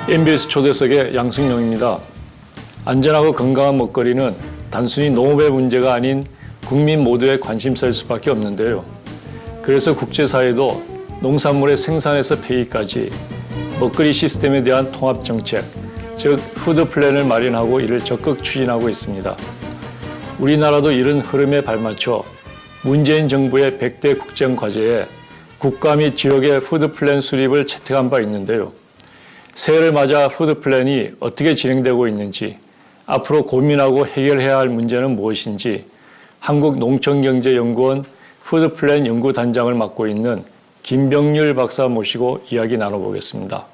MBS 초대석의 양승용입니다. 안전하고 건강한 먹거리는 단순히 농업의 문제가 아닌 국민 모두의 관심사일 수밖에 없는데요. 그래서 국제사회도 농산물의 생산에서 폐기까지 먹거리 시스템에 대한 통합정책, 즉 푸드 플랜을 마련하고 이를 적극 추진하고 있습니다. 우리나라도 이런 흐름에 발맞춰 문재인 정부의 100대 국정과제에 국가 및 지역의 푸드 플랜 수립을 채택한 바 있는데요. 새해를 맞아 푸드 플랜이 어떻게 진행되고 있는지, 앞으로 고민하고 해결해야 할 문제는 무엇인지 한국농촌경제연구원 푸드 플랜 연구단장을 맡고 있는 김병률 박사 모시고 이야기 나눠보겠습니다.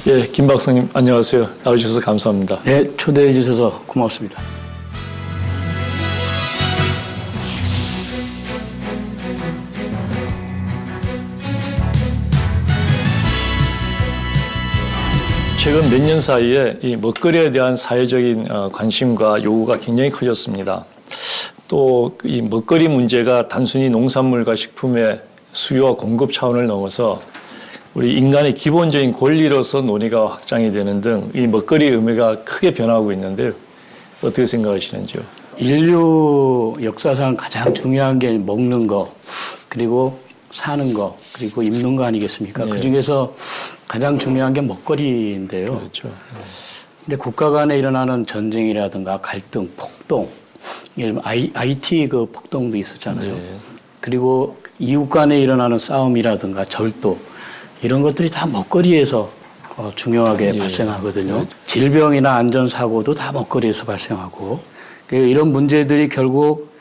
예, 김 박사님 안녕하세요. 나와주셔서 감사합니다. 네, 초대해 주셔서 고맙습니다. 최근 몇 년 사이에 이 먹거리에 대한 사회적인 관심과 요구가 굉장히 커졌습니다. 또 이 먹거리 문제가 단순히 농산물과 식품의 수요와 공급 차원을 넘어서 우리 인간의 기본적인 권리로서 논의가 확장이 되는 등 이 먹거리의 의미가 크게 변화하고 있는데요. 어떻게 생각하시는지요? 인류 역사상 가장 중요한 게 먹는 거, 그리고 사는 거, 그리고 입는 거 아니겠습니까? 네. 그중에서 가장 중요한 게 먹거리인데요. 그렇죠. 근데 국가 간에 일어나는 전쟁이라든가 갈등, 폭동, 예를 들면 IT 그 폭동도 있었잖아요. 네. 그리고 이웃 간에 일어나는 싸움이라든가 절도, 이런 것들이 다 먹거리에서 중요하게 발생하거든요. 질병이나 안전사고도 다 먹거리에서 발생하고, 그리고 이런 문제들이 결국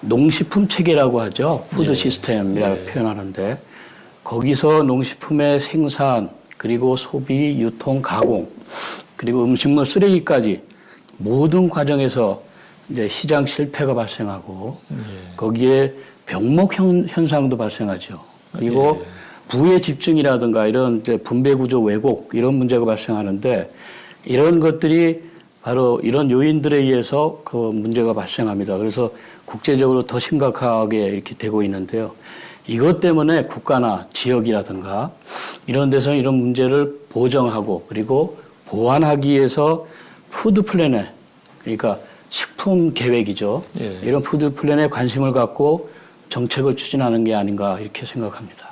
농식품 체계라고 하죠. 푸드 시스템이라고 표현하는데, 거기서 농식품의 생산, 그리고 소비, 유통, 가공, 그리고 음식물 쓰레기까지 모든 과정에서 이제 시장 실패가 발생하고, 거기에 병목 현상도 발생하죠. 그리고 부의 집중이라든가 이런 이제 분배 구조 왜곡 이런 문제가 발생하는데, 이런 것들이 바로 이런 요인들에 의해서 그 문제가 발생합니다. 그래서 국제적으로 더 심각하게 이렇게 되고 있는데요. 이것 때문에 국가나 지역이라든가 이런 데서는 이런 문제를 보정하고 그리고 보완하기 위해서 푸드 플랜에, 그러니까 식품 계획이죠. 이런 푸드 플랜에 관심을 갖고 정책을 추진하는 게 아닌가 이렇게 생각합니다.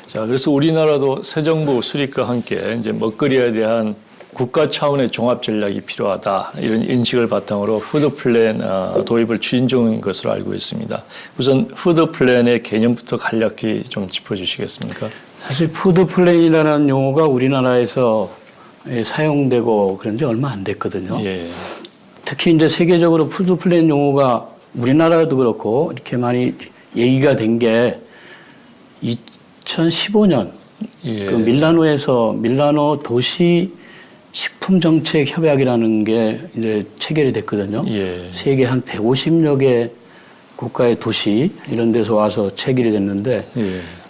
자, 그래서 우리나라도 새 정부 수립과 함께 이제 먹거리에 대한 국가 차원의 종합 전략이 필요하다, 이런 인식을 바탕으로 푸드 플랜 도입을 추진 중인 것으로 알고 있습니다. 우선 푸드 플랜의 개념부터 간략히 좀 짚어주시겠습니까? 사실 푸드 플랜이라는 용어가 우리나라에서 사용되고 그런 지 얼마 안 됐거든요. 예. 특히 이제 세계적으로 푸드 플랜 용어가 우리나라도 그렇고 이렇게 많이 얘기가 된 게 2015년 그 밀라노 도시 식품 정책 협약이라는 게 이제 체결이 됐거든요. 세계 한 150여 개 국가의 도시 이런 데서 와서 체결이 됐는데,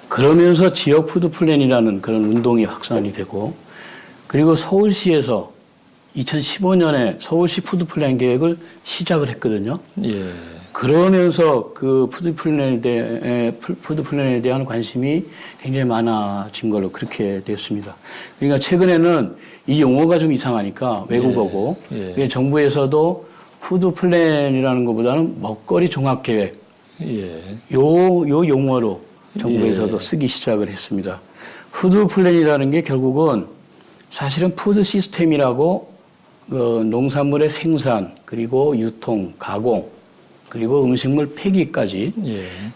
그러면서 지역 푸드 플랜이라는 그런 운동이 확산이 되고, 그리고 서울시에서 2015년에 서울시 푸드 플랜 계획을 시작을 했거든요. 그러면서 그 푸드 플랜에 대한 관심이 굉장히 많아진 걸로 그렇게 됐습니다. 그러니까 최근에는 이 용어가 좀 이상하니까 외국어고, 정부에서도 푸드 플랜이라는 것보다는 먹거리 종합 계획, 요 용어로 정부에서도 쓰기 시작을 했습니다. 푸드 플랜이라는 게 결국은 사실은 푸드 시스템이라고 농산물의 생산, 그리고 유통, 가공, 그리고 음식물 폐기까지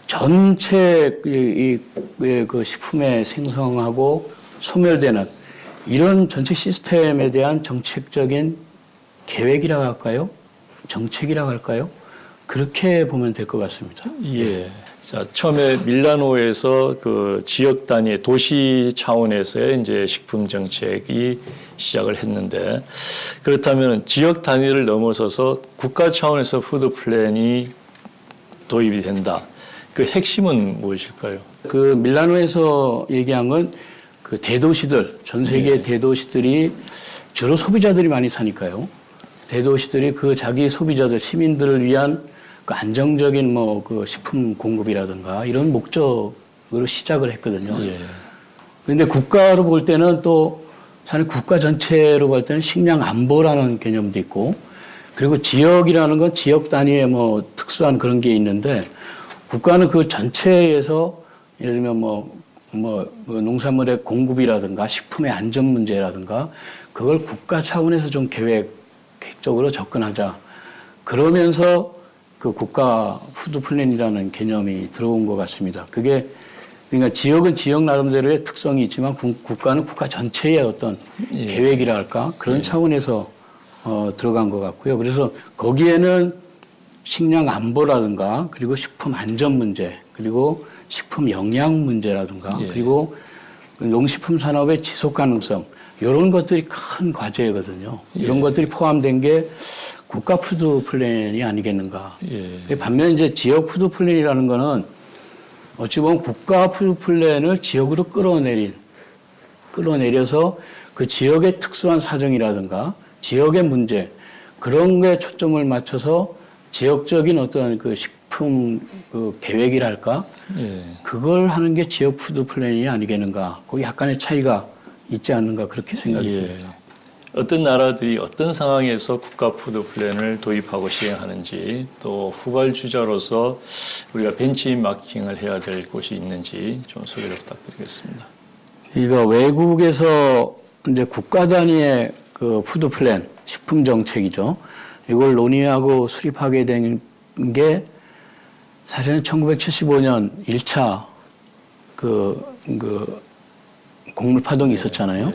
전체 그 식품의 생성하고 소멸되는 이런 전체 시스템에 대한 정책적인 계획이라고 할까요? 정책이라고 할까요? 그렇게 보면 될 것 같습니다. 예. 자, 처음에 밀라노에서 그 지역 단위 도시 차원에서의 이제 식품 정책이 시작을 했는데, 그렇다면 지역 단위를 넘어서서 국가 차원에서 푸드 플랜이 도입이 된다. 그 핵심은 무엇일까요? 그 밀라노에서 얘기한 건 그 대도시들, 전 세계 대도시들이 주로 소비자들이 많이 사니까요. 대도시들이 그 자기 소비자들, 시민들을 위한 그 안정적인 뭐 그 식품 공급이라든가 이런 목적으로 시작을 했거든요. 예. 그런데 국가로 볼 때는 또 사실 국가 전체로 볼 때는 식량 안보라는 개념도 있고, 그리고 지역이라는 건 지역 단위의 뭐 특수한 그런 게 있는데, 국가는 그 전체에서 예를 들면 농산물의 공급이라든가 식품의 안전 문제라든가 그걸 국가 차원에서 좀 계획적으로 접근하자. 그러면서 그 국가 푸드 플랜이라는 개념이 들어온 것 같습니다. 그게 그러니까 지역은 지역 나름대로의 특성이 있지만 국가는 국가 전체의 어떤 계획이라 할까 그런 차원에서 들어간 것 같고요. 그래서 거기에는 식량 안보라든가 그리고 식품 안전 문제 그리고 식품 영양 문제라든가 그리고 농식품 산업의 지속 가능성 이런 것들이 큰 과제거든요. 이런 것들이 포함된 게 국가 푸드 플랜이 아니겠는가. 반면 이제 지역 푸드 플랜이라는 거는 어찌 보면 국가 푸드 플랜을 지역으로 끌어내려서 그 지역의 특수한 사정이라든가 지역의 문제 그런 거에 초점을 맞춰서 지역적인 어떤 그 식품 그 계획이랄까 그걸 하는 게 지역 푸드 플랜이 아니겠는가. 거기 약간의 차이가 있지 않는가 그렇게 생각이 듭니다. 어떤 나라들이 어떤 상황에서 국가 푸드 플랜을 도입하고 시행하는지 또 후발주자로서 우리가 벤치마킹을 해야 될 곳이 있는지 좀 소개를 부탁드리겠습니다. 이거 외국에서 이제 국가 단위의 그 푸드 플랜, 식품 정책이죠. 이걸 논의하고 수립하게 된 게 사실은 1975년 1차 그 곡물 파동이 있었잖아요.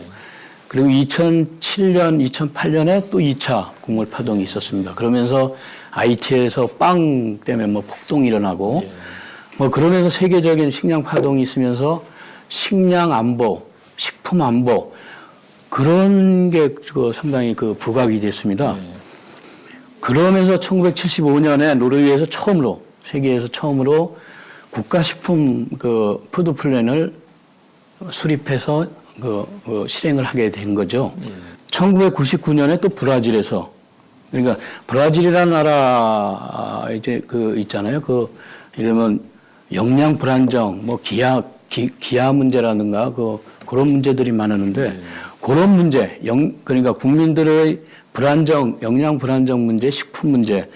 그리고 2007년, 2008년에 또 2차 곡물 파동이 있었습니다. 그러면서 IT에서 빵 때문에 뭐 폭동이 일어나고 뭐 그러면서 세계적인 식량 파동이 있으면서 식량 안보, 식품 안보 그런 게 상당히 그 부각이 됐습니다. 그러면서 1975년에 노르웨이에서 처음으로 세계에서 처음으로 국가식품 그 푸드 플랜을 수립해서 실행을 하게 된 거죠. 1999년에 또 브라질에서 그러니까 브라질이라는 나라 이제 있잖아요. 이러면 영양 불안정, 뭐 기아 문제라든가 그런 문제들이 많았는데 그런 문제, 그러니까 국민들의 영양 불안정 문제, 식품 문제,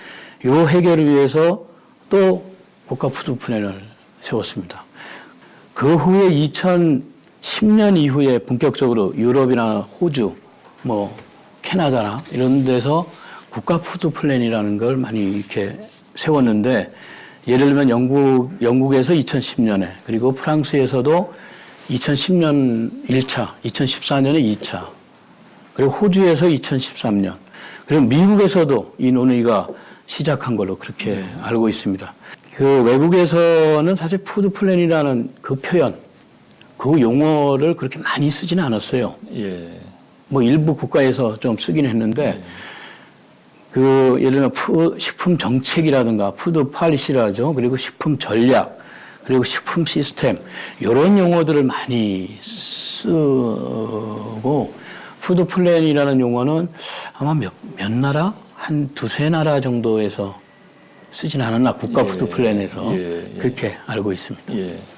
요 해결을 위해서 또 국가 푸드 플랜을 세웠습니다. 그 후에 2010년 이후에 본격적으로 유럽이나 호주, 뭐 캐나다나 이런 데서 국가 푸드 플랜이라는 걸 많이 이렇게 세웠는데, 예를 들면 영국에서 2010년에 그리고 프랑스에서도 2010년 1차, 2014년에 2차, 그리고 호주에서 2013년, 그리고 미국에서도 이 논의가 시작한 걸로 그렇게 알고 있습니다. 그 외국에서는 사실 푸드 플랜이라는 그 표현, 그 용어를 그렇게 많이 쓰지는 않았어요. 뭐 일부 국가에서 좀 쓰긴 했는데, 예를 들면 식품 정책이라든가 푸드 팔리시라죠. 그리고 식품 전략, 그리고 식품 시스템, 이런 용어들을 많이 쓰고, 푸드 플랜이라는 용어는 아마 몇 나라? 한 두세 나라 정도에서 쓰진 않았나, 국가 푸드 플랜에서. 그렇게 알고 있습니다.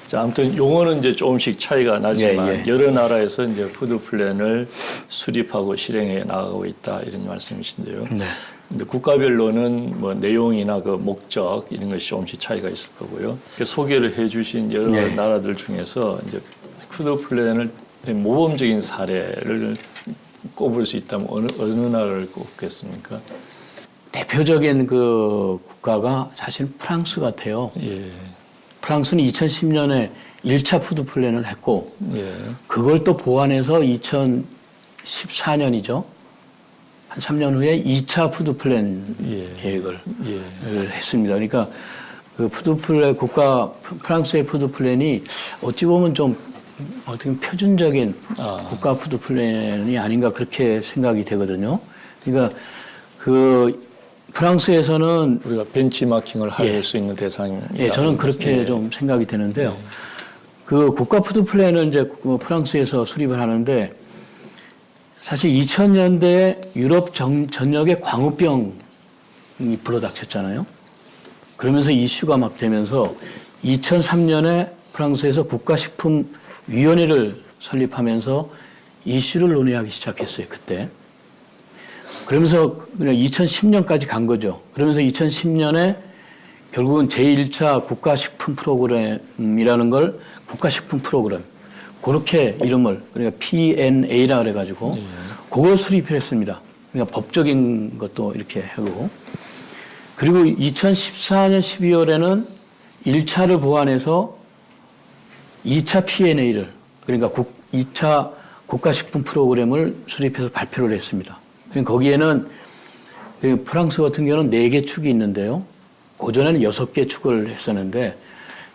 자, 아무튼 용어는 이제 조금씩 차이가 나지만 여러 나라에서 이제 푸드 플랜을 수립하고 실행해 나가고 있다, 이런 말씀이신데요. 근데 국가별로는 뭐 내용이나 그 목적 이런 것이 조금씩 차이가 있을 거고요. 소개를 해주신 여러 나라들 중에서 이제 푸드 플랜을 모범적인 사례를 꼽을 수 있다면 어느 나라를 꼽겠습니까? 대표적인 그 국가가 사실 프랑스 같아요. 프랑스는 2010년에 1차 푸드 플랜을 했고, 그걸 또 보완해서 2014년이죠. 한 3년 후에 2차 푸드 플랜 계획을 했습니다. 그러니까 그 푸드 플랜 프랑스의 푸드 플랜이 어찌 보면 좀 어떻게 보면 표준적인 국가 푸드 플랜이 아닌가 그렇게 생각이 되거든요. 그러니까 그 프랑스에서는 우리가 벤치마킹을 할 수 있는 대상이. 저는 그렇게 좀 생각이 되는데요. 그 국가 푸드 플랜을 이제 프랑스에서 수립을 하는데 사실 2000년대에 유럽 전역에 광우병이 불어닥쳤잖아요. 그러면서 이슈가 막 되면서 2003년에 프랑스에서 국가식품위원회를 설립하면서 이슈를 논의하기 시작했어요, 그때. 그러면서 2010년까지 간 거죠. 그러면서 2010년에 결국은 제1차 국가식품 프로그램이라는 걸 국가식품 프로그램, 그렇게 이름을, 그러니까 PNA라 그래가지고, 그걸 수립을 했습니다. 그러니까 법적인 것도 이렇게 하고. 그리고 2014년 12월에는 1차를 보완해서 2차 PNA를, 그러니까 2차 국가식품 프로그램을 수립해서 발표를 했습니다. 그러니까 거기에는 프랑스 같은 경우는 4개 축이 있는데요. 그전에는 6개 축을 했었는데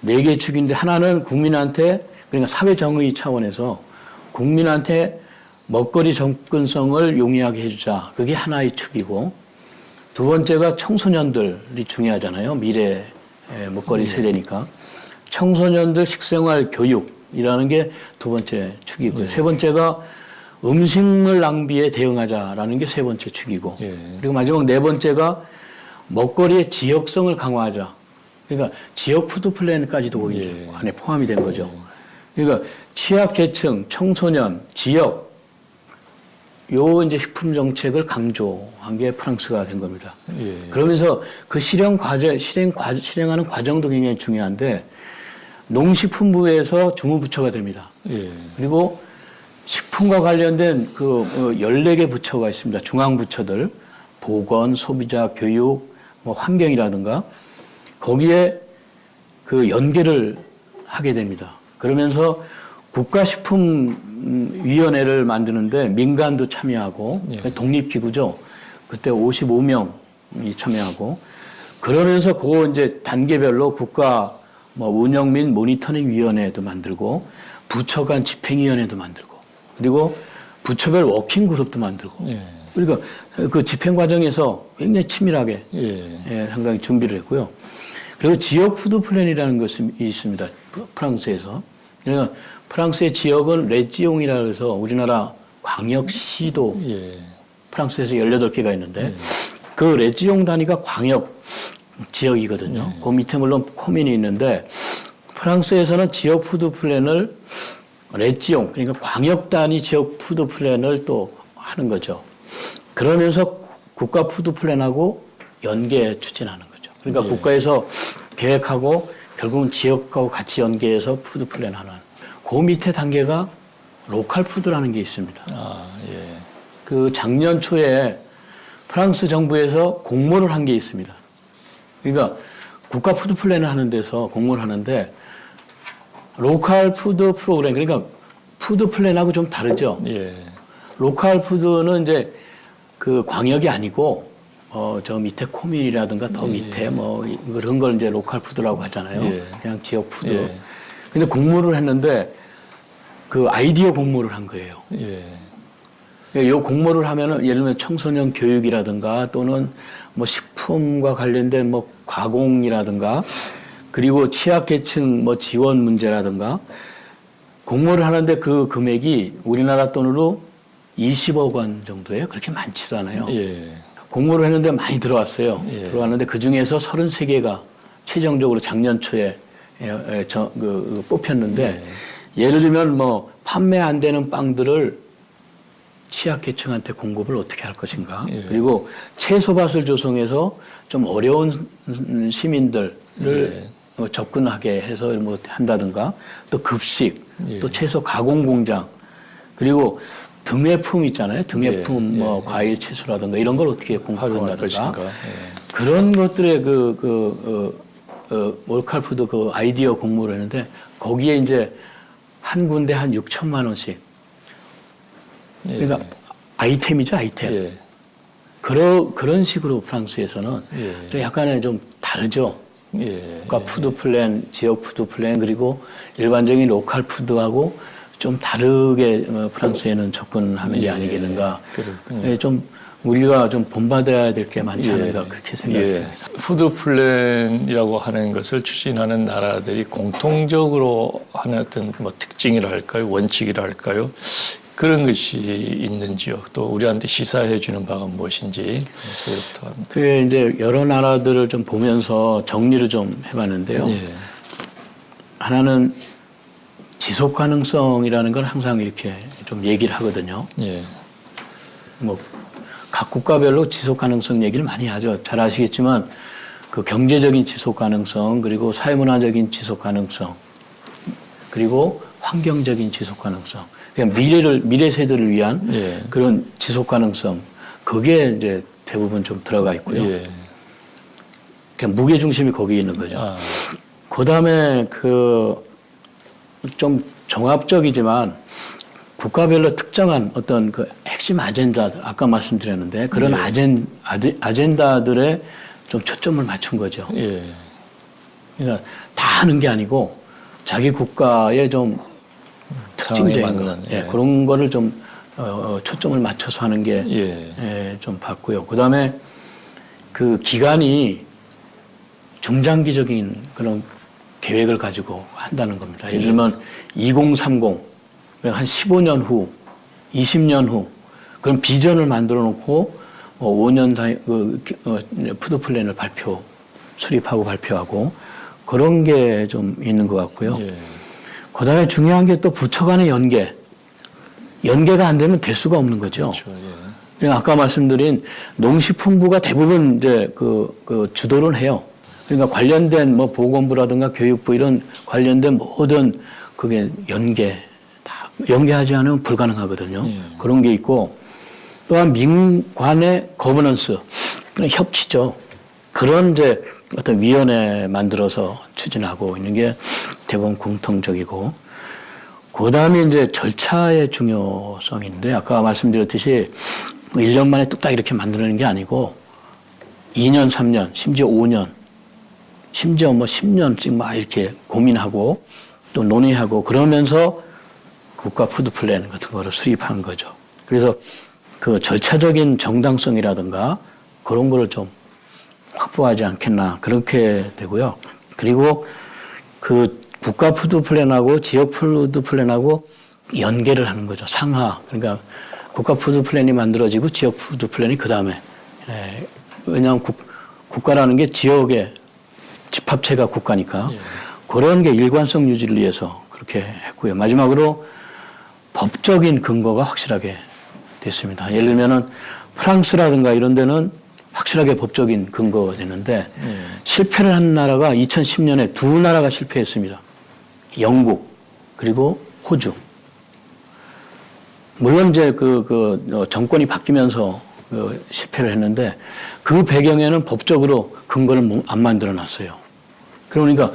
4개 축인데 하나는 국민한테, 그러니까 사회정의 차원에서 국민한테 먹거리 접근성을 용이하게 해주자. 그게 하나의 축이고, 두 번째가 청소년들이 중요하잖아요. 미래 먹거리 세대니까. 청소년들 식생활 교육이라는 게 두 번째 축이고요. 세 번째가 음식물 낭비에 대응하자라는 게 세 번째 축이고, 그리고 마지막 네 번째가 먹거리의 지역성을 강화하자. 그러니까 지역 푸드 플랜까지도 거기 안에 포함이 된 거죠. 그러니까 취약계층, 청소년, 지역, 요 이제 식품 정책을 강조한 게 프랑스가 된 겁니다. 그러면서 그 실행하는 과정도 굉장히 중요한데, 농식품부에서 주무부처가 됩니다. 그리고 식품과 관련된 그 14개 부처가 있습니다. 중앙부처들, 보건, 소비자, 교육, 뭐 환경이라든가, 거기에 그 연계를 하게 됩니다. 그러면서 국가식품위원회를 만드는데 민간도 참여하고, 독립기구죠. 그때 55명이 참여하고, 그러면서 그 이제 단계별로 국가 뭐 운영 및 모니터링 위원회도 만들고, 부처 간 집행위원회도 만들고, 그리고 부처별 워킹 그룹도 만들고. 그러니까 그 집행 과정에서 굉장히 치밀하게 상당히 준비를 했고요. 그리고 지역 푸드 플랜이라는 것이 있습니다. 프랑스에서. 그러니까 프랑스의 지역은 레지옹이라 해서 우리나라 광역시도 프랑스에서 18개가 있는데 그 레지옹 단위가 광역 지역이거든요. 그 밑에 물론 코민이 있는데 프랑스에서는 지역 푸드 플랜을 레지옹, 그러니까 광역 단위 지역 푸드 플랜을 또 하는 거죠. 그러면서 국가 푸드 플랜하고 연계 추진하는 거죠. 그러니까 국가에서 계획하고 결국은 지역하고 같이 연계해서 푸드 플랜 하는. 그 밑에 단계가 로컬 푸드라는 게 있습니다. 그 작년 초에 프랑스 정부에서 공모를 한 게 있습니다. 그러니까 국가 푸드 플랜을 하는 데서 공모를 하는데 로컬 푸드 프로그램, 그러니까 푸드 플랜하고 좀 다르죠. 로컬 푸드는 이제 그 광역이 아니고 저 밑에 코민이라든가 더 밑에 뭐 그런 걸 이제 로컬 푸드라고 하잖아요. 그냥 지역 푸드. 근데 공모를 했는데 그 아이디어 공모를 한 거예요. 이 공모를 하면은 예를 들면 청소년 교육이라든가 또는 뭐 식품과 관련된 뭐 가공이라든가 그리고 취약계층 뭐 지원 문제라든가 공모를 하는데 그 금액이 우리나라 돈으로 20억 원 정도예요. 그렇게 많지도 않아요. 공모를 했는데 많이 들어왔어요. 들어왔는데 그 중에서 33개가 최종적으로 작년 초에 뽑혔는데 예를 들면 뭐 판매 안 되는 빵들을 취약계층한테 공급을 어떻게 할 것인가. 그리고 채소밭을 조성해서 좀 어려운 시민들을 접근하게 해서 뭐 한다든가 또 급식, 또 채소 가공 공장, 그리고 등회품 있잖아요. 등회품 뭐 과일 채소라든가 이런 걸 어떻게 공급한다든가 그런 것들의 몰칼푸드 그 아이디어 공모를 했는데 거기에 이제 한 군데 한 6천만 원씩. 그러니까 아이템이죠, 아이템. 그런 식으로 프랑스에서는 예. 좀 약간의 좀 다르죠. 예. 그러니까 푸드 플랜, 지역 푸드 플랜 그리고 일반적인 로컬 푸드하고 좀 다르게 프랑스에는 접근하는 게 예. 아니겠는가. 그렇군요. 예, 좀 우리가 좀 본받아야 될 게 많지 예. 않은가 그렇게 생각해요. 예. 푸드 플랜이라고 하는 것을 추진하는 나라들이 공통적으로 하는 어떤 뭐 특징이라 할까요? 원칙이라 할까요? 그런 것이 있는지요? 또 우리한테 시사해 주는 바가 무엇인지 그것부터 합니다. 그 이제 여러 나라들을 좀 보면서 정리를 좀 해봤는데요. 예. 하나는 지속 가능성이라는 걸 항상 이렇게 좀 얘기를 하거든요. 예. 뭐 각 국가별로 지속 가능성 얘기를 많이 하죠. 잘 아시겠지만 그 경제적인 지속 가능성 그리고 사회문화적인 지속 가능성 그리고 환경적인 지속 가능성. 그러니까 미래 세대를 위한 예. 그런 지속 가능성 그게 이제 대부분 좀 들어가 있고요. 예. 그냥 무게 중심이 거기에 있는 거죠. 아. 그다음에 그 좀 종합적이지만 국가별로 특정한 어떤 그 핵심 아젠다들 아까 말씀드렸는데 그런 아젠다들에 좀 초점을 맞춘 거죠. 예. 그러니까 다 하는 게 아니고 자기 국가의 좀 특징적인 거, 맞는, 예. 그런 거를 좀 초점을 맞춰서 하는 게 좀 봤고요. 그다음에 그 기간이 중장기적인 그런 계획을 가지고 한다는 겁니다. 예를 들면 2030, 한 15년 후, 20년 후 그런 비전을 만들어 놓고 5년 푸드 플랜을 수립하고 발표하고 그런 게 좀 있는 것 같고요. 예. 그다음에 중요한 게 또 부처 간의 연계가 안 되면 될 수가 없는 거죠. 그렇죠. 예. 그러니까 아까 말씀드린 농식품부가 대부분 이제 그 주도를 해요. 그러니까 관련된 뭐 보건부라든가 교육부 이런 관련된 모든 그게 연계하지 않으면 불가능하거든요. 그런 게 있고 또한 민관의 거버넌스, 협치죠. 그런 이제 어떤 위원회 만들어서 추진하고 있는 게 대부분 공통적이고 그 다음에 이제 절차의 중요성인데 아까 말씀드렸듯이 1년 만에 뚝딱 이렇게 만드는 게 아니고 2년, 3년, 심지어 5년 심지어 뭐 10년씩 막 이렇게 고민하고 또 논의하고 그러면서 국가 푸드 플랜 같은 거를 수립한 거죠. 그래서 그 절차적인 정당성이라든가 그런 거를 좀 확보하지 않겠나 그렇게 되고요. 그리고 그 국가 푸드 플랜하고 지역 푸드 플랜하고 연계를 하는 거죠. 상하. 그러니까 국가 푸드 플랜이 만들어지고 지역 푸드 플랜이 그 다음에. 왜냐하면 국가라는 게 지역의 집합체가 국가니까 그런 게 일관성 유지를 위해서 그렇게 했고요. 마지막으로 법적인 근거가 확실하게 됐습니다. 예를 들면은 프랑스라든가 이런 데는 확실하게 법적인 근거가 되는데 실패를 한 나라가 2010년에 두 나라가 실패했습니다. 영국 그리고 호주. 물론 이제 정권이 바뀌면서 실패를 했는데 그 배경에는 법적으로 근거를 안 만들어 놨어요. 그러니까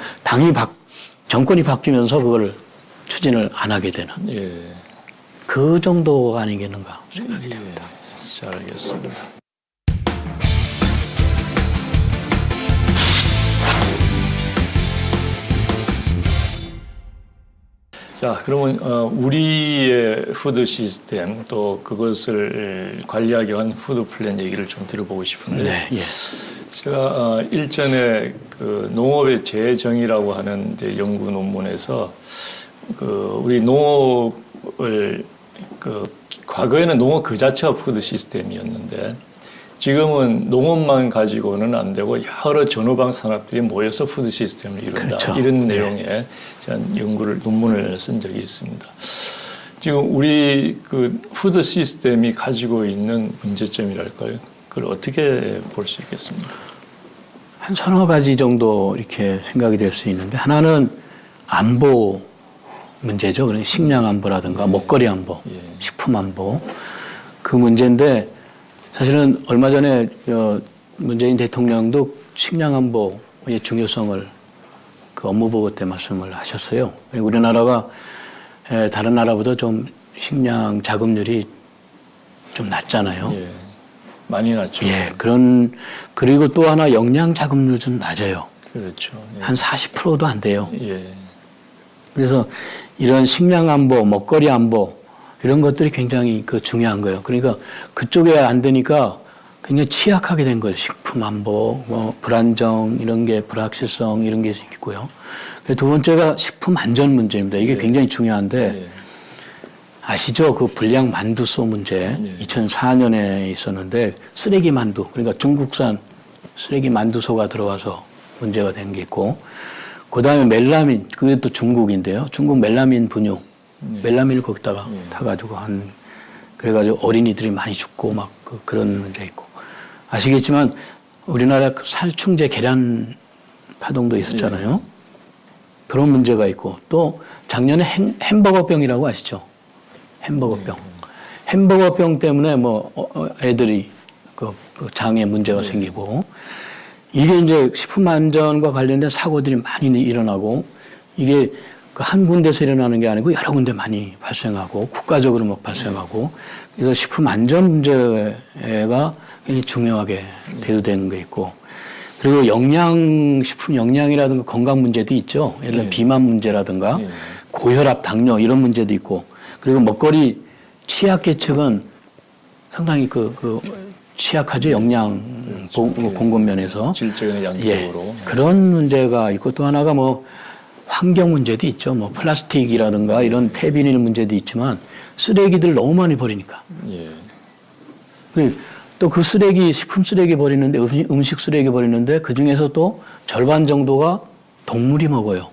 정권이 바뀌면서 그걸 추진을 안 하게 되는 그 정도가 아니겠는가 생각이 됩니다. 잘 알겠습니다. 자, 그러면 우리의 푸드 시스템 또 그것을 관리하기 위한 푸드 플랜 얘기를 좀 들어보고 싶은데 네, 예. 제가 일전에 그 농업의 재정의라고 하는 이제 연구 논문에서 그 우리 농업을 과거에는 농업 그 자체가 푸드 시스템이었는데 지금은 농업만 가지고는 안 되고 여러 전후방 산업들이 모여서 푸드 시스템을 이룬다. 그렇죠. 이런 내용의 제가 논문을 쓴 적이 있습니다. 지금 우리 그 푸드 시스템이 가지고 있는 문제점이랄까요? 그걸 어떻게 볼 수 있겠습니까? 한 서너 가지 정도 이렇게 생각이 될 수 있는데 하나는 안보 문제죠. 그러니까 식량 안보라든가 먹거리 안보, 식품 안보 그 문제인데 사실은 얼마 전에 문재인 대통령도 식량 안보의 중요성을 그 업무보고 때 말씀을 하셨어요. 우리나라가 다른 나라보다 좀 식량 자급률이 좀 낮잖아요. 많이 낮죠. 예, 그리고 또 하나 영양 자급률 좀 낮아요. 그렇죠. 예. 한 40%도 안 돼요. 예. 그래서 이런 식량 안보, 먹거리 안보 이런 것들이 굉장히 중요한 거예요. 그러니까 그쪽에 안 되니까 굉장히 취약하게 된 거예요. 식품 안보, 불안정 이런 게 불확실성 이런 게 있고요. 두 번째가 식품 안전 문제입니다. 이게 굉장히 중요한데 예. 아시죠? 그 불량 만두소 문제 2004년에 있었는데 쓰레기 만두 그러니까 중국산 쓰레기 만두소가 들어와서 문제가 된 게 있고 그다음에 멜라민 그게 또 중국인데요. 중국 멜라민 분유 멜라민을 거기다가 타가지고 그래가지고 어린이들이 많이 죽고 막 그런 문제 있고 아시겠지만 우리나라 살충제 계란 파동도 있었잖아요. 그런 문제가 있고 또 작년에 햄버거병이라고 아시죠? 햄버거병. 햄버거병 때문에 애들이 그 장에 문제가 생기고 이게 이제 식품 안전과 관련된 사고들이 많이 일어나고 이게 한 군데서 일어나는 게 아니고 여러 군데 많이 발생하고 국가적으로 발생하고 그래서 식품 안전 문제가 굉장히 중요하게 대두되는 게 있고 그리고 식품 영양이라든가 건강 문제도 있죠. 예를 들어 비만 문제라든가 고혈압, 당뇨 이런 문제도 있고 그리고 먹거리 취약계층은 상당히 취약하죠. 영양 공급 면에서. 질적이나 양적으로. 그런 문제가 있고 또 하나가 환경 문제도 있죠. 플라스틱이라든가 이런 폐비닐 문제도 있지만 쓰레기들 너무 많이 버리니까. 예. 또 그 쓰레기, 식품 쓰레기 버리는데 음식 쓰레기 버리는데 그 중에서 또 절반 정도가 동물이 먹어요.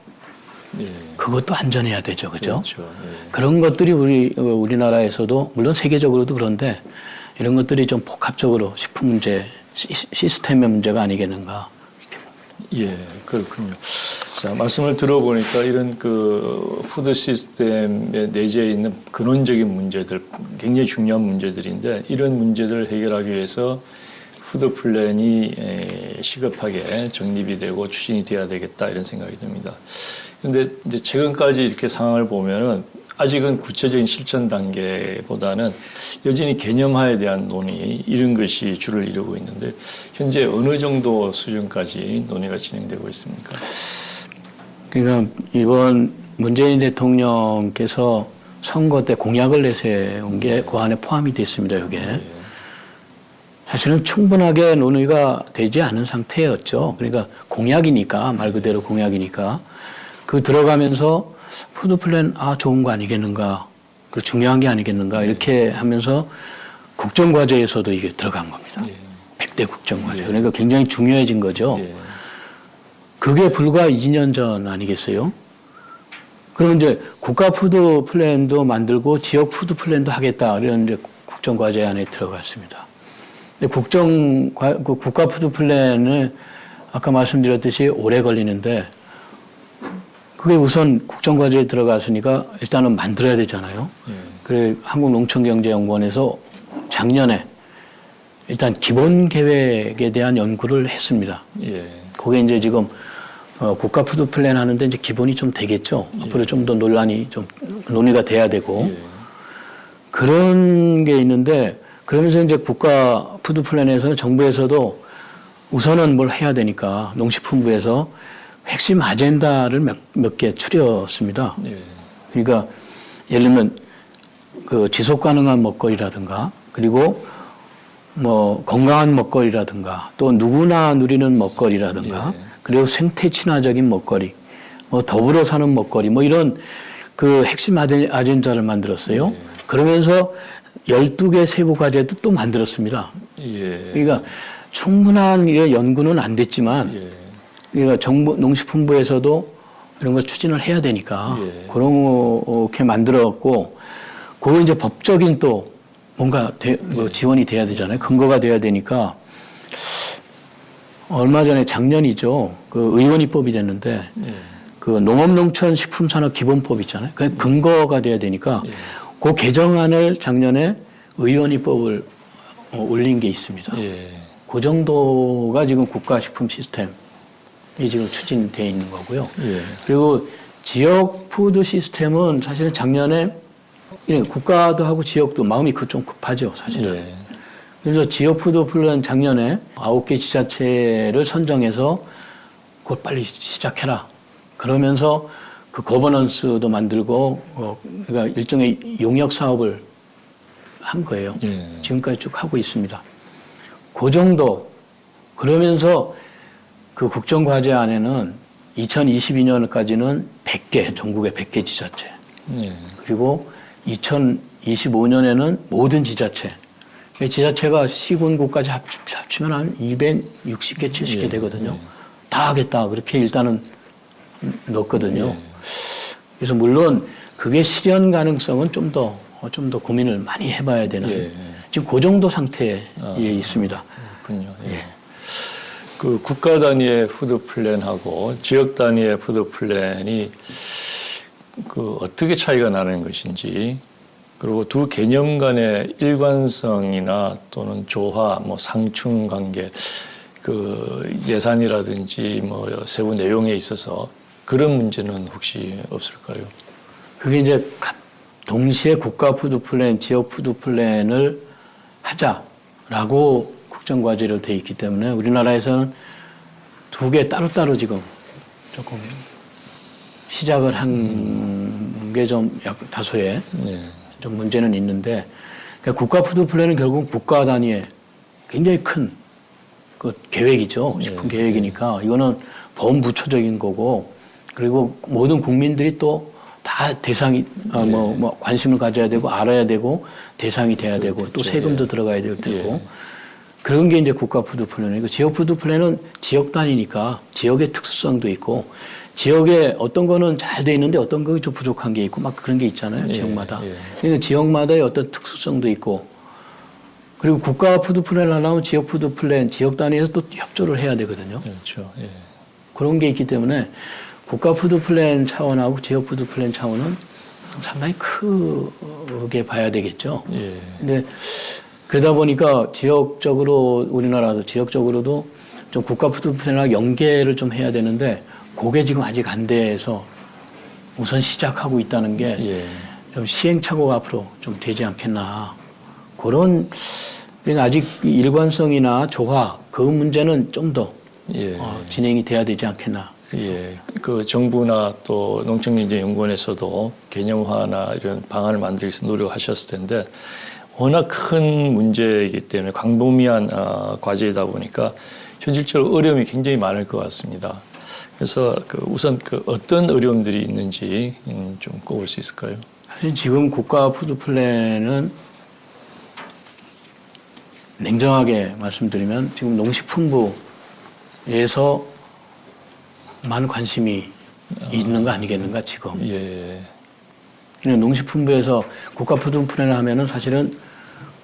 예. 그것도 안전해야 되죠. 그죠? 그렇죠. 예. 그런 것들이 우리나라에서도 물론 세계적으로도 그런데 이런 것들이 좀 복합적으로 식품 문제, 시스템의 문제가 아니겠는가. 예, 그렇군요. 자, 말씀을 들어보니까 이런 푸드 시스템에 내재해 있는 근원적인 문제들, 굉장히 중요한 문제들인데 이런 문제들을 해결하기 위해서 푸드 플랜이 시급하게 정립이 되고 추진이 돼야 되겠다 이런 생각이 듭니다. 그런데 이제 최근까지 이렇게 상황을 보면은 아직은 구체적인 실천 단계보다는 여전히 개념화에 대한 논의 이런 것이 주를 이루고 있는데 현재 어느 정도 수준까지 논의가 진행되고 있습니까? 그러니까 이번 문재인 대통령께서 선거 때 공약을 내세운 게 그 안에 포함이 됐습니다. 이게 사실은 충분하게 논의가 되지 않은 상태였죠. 그러니까 공약이니까 말 그대로 공약이니까 들어가면서 푸드 플랜 좋은 거 아니겠는가, 중요한 게 아니겠는가 이렇게 하면서 국정과제에서도 이게 들어간 겁니다. 100대 국정과제. 그러니까 굉장히 중요해진 거죠. 그게 불과 2년 전 아니겠어요? 그럼 이제 국가 푸드 플랜도 만들고 지역 푸드 플랜도 하겠다 이런 이제 국정과제 안에 들어갔습니다. 근데 국가 푸드 플랜은 아까 말씀드렸듯이 오래 걸리는데. 그게 우선 국정과제에 들어갔으니까 일단은 만들어야 되잖아요. 그래 한국농촌경제연구원에서 작년에 일단 기본 계획에 대한 연구를 했습니다. 그게 이제 지금 국가 푸드 플랜 하는데 이제 기본이 좀 되겠죠. 앞으로 좀 더 논의가 돼야 되고 그런 게 있는데 그러면서 이제 국가 푸드 플랜에서는 정부에서도 우선은 뭘 해야 되니까 농식품부에서 핵심 아젠다를 몇 개 추렸습니다. 그러니까 예를 들면 지속 가능한 먹거리라든가 그리고 건강한 먹거리라든가 또 누구나 누리는 먹거리라든가 그리고 생태 친화적인 먹거리, 더불어 사는 먹거리 이런 핵심 아젠다를 만들었어요. 그러면서 12개 세부 과제도 또 만들었습니다. 그러니까 충분한 연구는 안 됐지만 그러니까 농식품부에서도 이런 걸 추진을 해야 되니까 그렇게 만들어갖고 그거 이제 법적인 또 뭔가 지원이 돼야 되잖아요. 근거가 돼야 되니까 얼마 전에 작년이죠. 의원 입법이 됐는데 농업농촌식품산업기본법 있잖아요. 그 근거가 돼야 되니까 그 개정안을 작년에 의원 입법을 올린 게 있습니다. 그 정도가 지금 국가식품 시스템 이 지금 추진되어 있는 거고요. 그리고 지역 푸드 시스템은 사실은 작년에 국가도 하고 지역도 마음이 좀 급하죠, 사실은. 그래서 지역 푸드 플랜 작년에 9개 지자체를 선정해서 그걸 빨리 시작해라. 그러면서 그 거버넌스도 만들고 그러니까 일종의 용역 사업을 한 거예요. 예. 지금까지 쭉 하고 있습니다. 그 정도. 그러면서 그 국정과제 안에는 2022년까지는 100개, 전국에 100개 지자체. 예. 그리고 2025년에는 모든 지자체. 지자체가 시군구까지 합치면 한 260개, 70개 되거든요. 다 하겠다. 그렇게 일단은 넣었거든요. 그래서 물론 그게 실현 가능성은 좀 더 고민을 많이 해봐야 되는 지금 그 정도 상태에 있습니다. 그렇군요. 예. 그 국가 단위의 푸드 플랜하고 지역 단위의 푸드 플랜이 그 어떻게 차이가 나는 것인지, 그리고 두 개념 간의 일관성이나 또는 조화, 뭐 상충 관계, 그 예산이라든지 뭐 세부 내용에 있어서 그런 문제는 혹시 없을까요? 그게 이제 동시에 국가 푸드 플랜, 지역 푸드 플랜을 하자라고 국정과제로 돼 있기 때문에 우리나라에서는 두 개 따로따로 지금 조금 시작을 한 게 좀 다소의 좀 문제는 있는데, 그러니까 국가 푸드 플랜은 결국 국가 단위의 굉장히 큰 그 계획이죠. 식품 계획이니까 이거는 범부처적인 거고, 그리고 모든 국민들이 또 다 대상이 뭐 관심을 가져야 되고 알아야 되고 대상이 돼야 되고 또 세금도 들어가야 될 테고 그런 게 이제 국가 푸드 플랜이고, 지역 푸드 플랜은 지역 단위니까 지역의 특수성도 있고 지역에 어떤 거는 잘 돼 있는데 어떤 거 좀 부족한 게 있고 막 그런 게 있잖아요. 지역마다. 그러니까 지역마다의 어떤 특수성도 있고, 그리고 국가 푸드 플랜을 하려면 지역 푸드 플랜, 지역 단위에서 또 협조를 해야 되거든요. 그렇죠. 예. 그런 게 있기 때문에 국가 푸드 플랜 차원하고 지역 푸드 플랜 차원은 상당히 크게 봐야 되겠죠. 예. 근데 그러다 보니까 지역적으로 우리나라도 지역적으로도 좀 국가 푸드 플랜하고 연계를 좀 해야 되는데 그게 지금 아직 안 돼서 우선 시작하고 있다는 게 좀 시행착오가 앞으로 좀 되지 않겠나. 그런, 그러니까 아직 일관성이나 조화, 그 문제는 좀 더 진행이 돼야 되지 않겠나. 예. 그 정부나 또 농촌경제연구원에서도 개념화나 이런 방안을 만들기 위해서 노력하셨을 텐데, 워낙 큰 문제이기 때문에 광범위한 과제이다 보니까 현실적으로 어려움이 굉장히 많을 것 같습니다. 그래서 우선 어떤 어려움들이 있는지 좀 꼽을 수 있을까요? 사실 지금 국가 푸드 플랜은 냉정하게 말씀드리면 지금 농식품부에서 많은 관심이 있는 거 아니겠는가 지금. 예. 농식품부에서 국가 푸드 플랜을 하면은 사실은